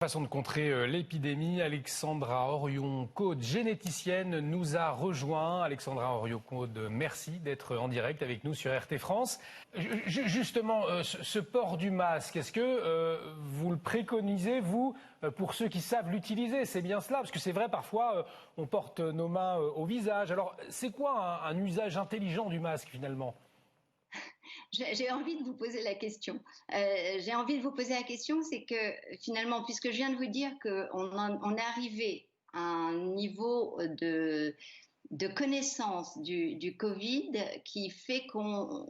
Façon de contrer l'épidémie, Alexandra Orion-Caude, généticienne, nous a rejoint. Alexandra Orion-Caude, merci d'être en direct avec nous sur RT France. Justement, ce port du masque, est-ce que vous le préconisez, vous, pour ceux qui savent l'utiliser? C'est bien cela, parce que c'est vrai, parfois, on porte nos mains au visage. Alors, c'est quoi un usage intelligent du masque, finalement? J'ai envie de vous poser la question. C'est que finalement, puisque je viens de vous dire qu'on est arrivé à un niveau de connaissance du Covid qui fait qu'on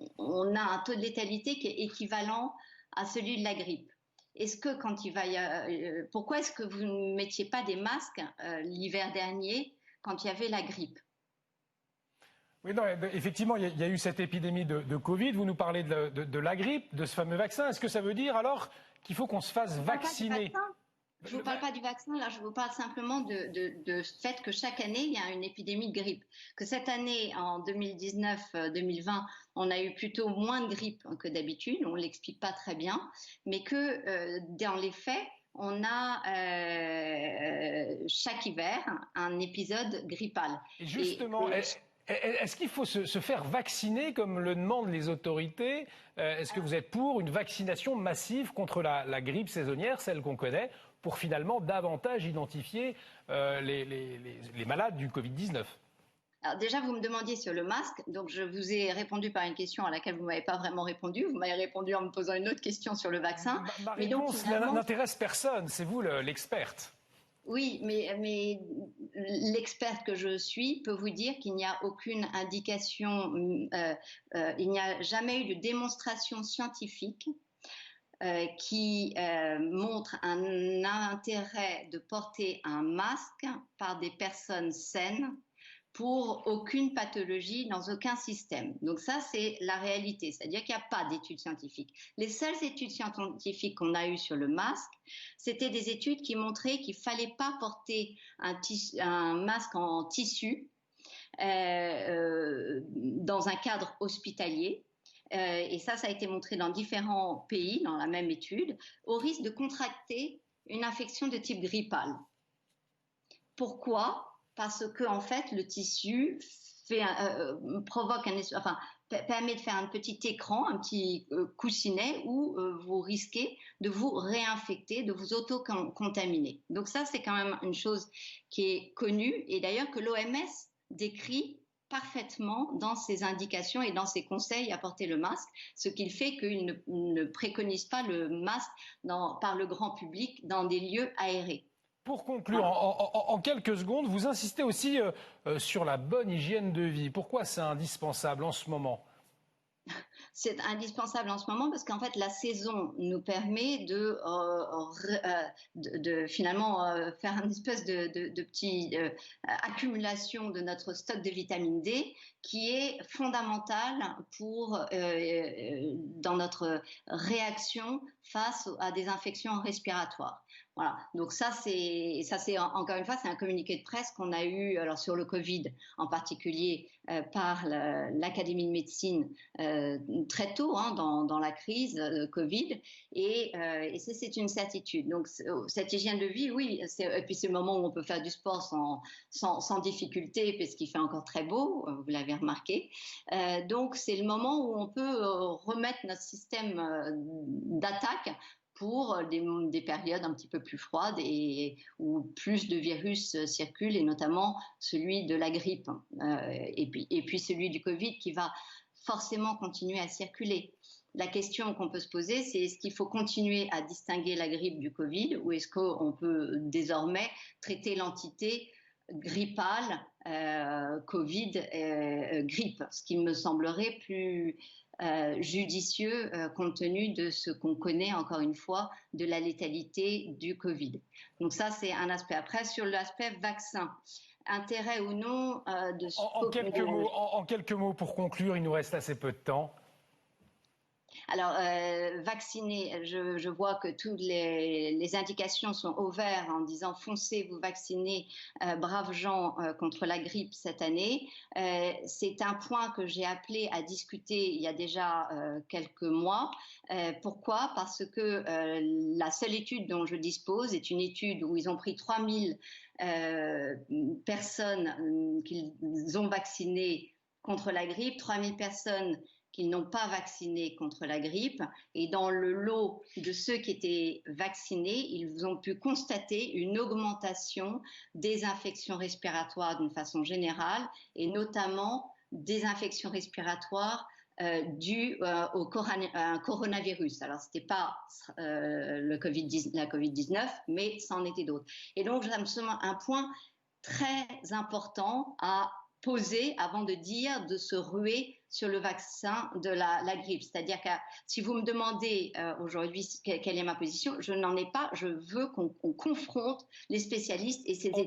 a un taux de létalité qui est équivalent à celui de la grippe. Est-ce que pourquoi est-ce que vous ne mettiez pas des masques l'hiver dernier quand il y avait la grippe? Oui, non, effectivement, il y a eu cette épidémie de Covid. Vous nous parlez de la grippe, de ce fameux vaccin. Est-ce que ça veut dire alors qu'il faut qu'on se fasse vacciner? Je ne vous parle pas du vaccin, là, je vous parle simplement de fait que chaque année, il y a une épidémie de grippe. Que cette année, en 2019-2020, on a eu plutôt moins de grippe que d'habitude, on ne l'explique pas très bien, mais que dans les faits, on a chaque hiver un épisode grippal. Et justement, est-ce qu'il faut se faire vacciner comme le demandent les autorités? Est-ce que vous êtes pour une vaccination massive contre la grippe saisonnière, celle qu'on connaît, pour finalement davantage identifier les malades du Covid-19? Alors déjà, vous me demandiez sur le masque, donc je vous ai répondu par une question à laquelle vous ne m'avez pas vraiment répondu. Vous m'avez répondu en me posant une autre question sur le vaccin. Ma réponse n'intéresse personne, c'est vous l'experte. Oui, mais l'experte que je suis peut vous dire qu'il n'y a aucune indication, il n'y a jamais eu de démonstration scientifique qui montre un intérêt de porter un masque par des personnes saines pour aucune pathologie dans aucun système. Donc ça, c'est la réalité, c'est-à-dire qu'il n'y a pas d'études scientifiques. Les seules études scientifiques qu'on a eues sur le masque, c'était des études qui montraient qu'il ne fallait pas porter un masque en tissu dans un cadre hospitalier. Et ça a été montré dans différents pays, dans la même étude, au risque de contracter une infection de type grippal. Pourquoi ? Parce que en fait, le tissu permet de faire un petit écran, un petit coussinet où vous risquez de vous réinfecter, de vous auto-contaminer. Donc ça, c'est quand même une chose qui est connue et d'ailleurs que l'OMS décrit parfaitement dans ses indications et dans ses conseils à porter le masque, ce qui fait qu'il ne préconise pas le masque par le grand public dans des lieux aérés. Pour conclure, en quelques secondes, vous insistez aussi sur la bonne hygiène de vie. Pourquoi c'est indispensable en ce moment? C'est indispensable en ce moment parce qu'en fait, la saison nous permet de finalement faire une espèce de petite accumulation de notre stock de vitamine D qui est fondamentale dans notre réaction face à des infections respiratoires. Voilà. Donc ça c'est encore une fois, c'est un communiqué de presse qu'on a eu alors sur le Covid en particulier par l'Académie de médecine très tôt dans la crise Covid et c'est une certitude. Donc cette hygiène de vie, oui, et puis c'est le moment où on peut faire du sport sans difficulté puisqu'il fait encore très beau, vous l'avez remarqué. Donc c'est le moment où on peut remettre notre système d'attaque pour des périodes un petit peu plus froides et où plus de virus circulent, et notamment celui de la grippe et puis celui du Covid qui va forcément continuer à circuler. La question qu'on peut se poser, c'est est-ce qu'il faut continuer à distinguer la grippe du Covid ou est-ce qu'on peut désormais traiter l'entité grippale, Covid, grippe, ce qui me semblerait plus judicieux compte tenu de ce qu'on connaît, encore une fois, de la létalité du Covid. Donc ça, c'est un aspect. Après, sur l'aspect vaccin, intérêt ou non de... En quelques mots pour conclure, il nous reste assez peu de temps. Alors, vacciner, je vois que toutes les indications sont au vert en disant foncez, vous vaccinez, braves gens, contre la grippe cette année. C'est un point que j'ai appelé à discuter il y a déjà quelques mois. Pourquoi? Parce que la seule étude dont je dispose est une étude où ils ont pris 3000 personnes qu'ils ont vaccinées contre la grippe, 3000 personnes qu'ils n'ont pas vaccinés contre la grippe. Et dans le lot de ceux qui étaient vaccinés, ils ont pu constater une augmentation des infections respiratoires d'une façon générale, et notamment des infections respiratoires dues au coronavirus. Alors, ce n'était pas la COVID-19, mais c'en était d'autres. Et donc, ça me semble un point très important à poser avant de se ruer sur le vaccin de la grippe. C'est-à-dire que si vous me demandez aujourd'hui quelle est ma position, je n'en ai pas. Je veux qu'on confronte les spécialistes et ces études.